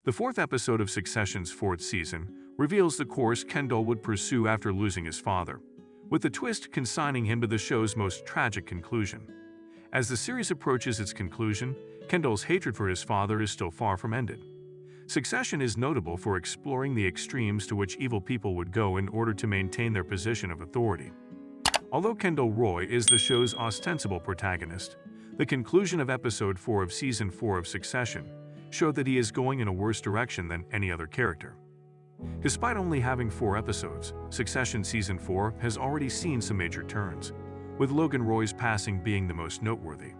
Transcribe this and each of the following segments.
The fourth episode of Succession's fourth season reveals the course Kendall would pursue after losing his father, with the twist consigning him to the show's most tragic conclusion. As the series approaches its conclusion, Kendall's hatred for his father is still far from ended. Succession is notable for exploring the extremes to which evil people would go in order to maintain their position of authority. Although Kendall Roy is the show's ostensible protagonist, the conclusion of episode 4 of season 4 of Succession showed that he is going in a worse direction than any other character. Despite only having 4 episodes, Succession season 4 has already seen some major turns, with Logan Roy's passing being the most noteworthy.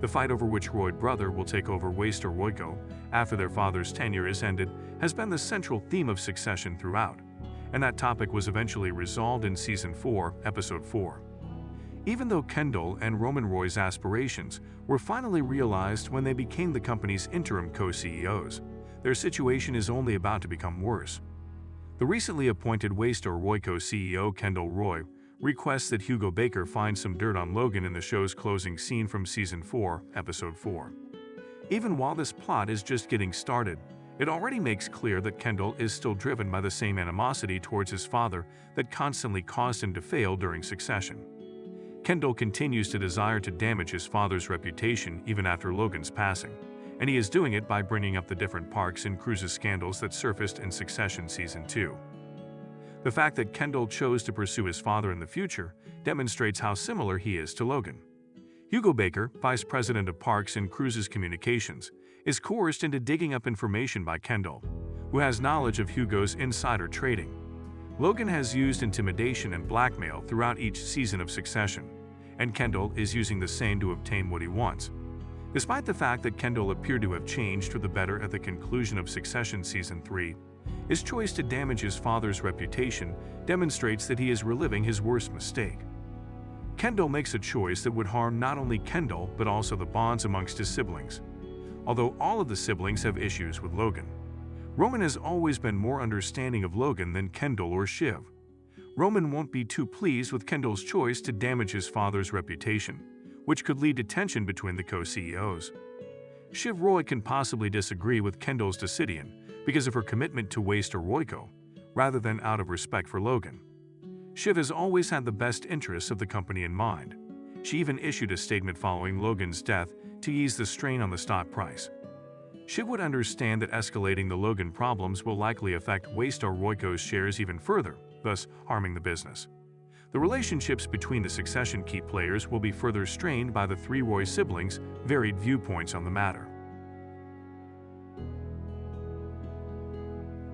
The fight over which Roy brother will take over Waster Royco after their father's tenure is ended has been the central theme of Succession throughout, and that topic was eventually resolved in Season 4, Episode 4. Even though Kendall and Roman Roy's aspirations were finally realized when they became the company's interim co-CEOs, their situation is only about to become worse. The recently appointed Waster Royco CEO Kendall Roy requests that Hugo Baker find some dirt on Logan in the show's closing scene from Season 4, Episode 4. Even while this plot is just getting started, it already makes clear that Kendall is still driven by the same animosity towards his father that constantly caused him to fail during Succession. Kendall continues to desire to damage his father's reputation even after Logan's passing, and he is doing it by bringing up the different Parks and Cruises scandals that surfaced in Succession Season 2. The fact that Kendall chose to pursue his father in the future demonstrates how similar he is to Logan. Hugo Baker, Vice President of Parks and Cruises Communications, is coerced into digging up information by Kendall, who has knowledge of Hugo's insider trading. Logan has used intimidation and blackmail throughout each season of Succession, and Kendall is using the same to obtain what he wants. Despite the fact that Kendall appeared to have changed for the better at the conclusion of Succession Season 3, his choice to damage his father's reputation demonstrates that he is reliving his worst mistake. Kendall makes a choice that would harm not only Kendall but also the bonds amongst his siblings. Although all of the siblings have issues with Logan, Roman has always been more understanding of Logan than Kendall or Shiv. Roman won't be too pleased with Kendall's choice to damage his father's reputation, which could lead to tension between the co-CEOs. Shiv Roy can possibly disagree with Kendall's decision because of her commitment to Waster Royco, rather than out of respect for Logan. Shiv has always had the best interests of the company in mind. She even issued a statement following Logan's death to ease the strain on the stock price. Shiv would understand that escalating the Logan problems will likely affect Waster Royco's shares even further, thus harming the business. The relationships between the Succession key players will be further strained by the 3 Roy siblings' varied viewpoints on the matter.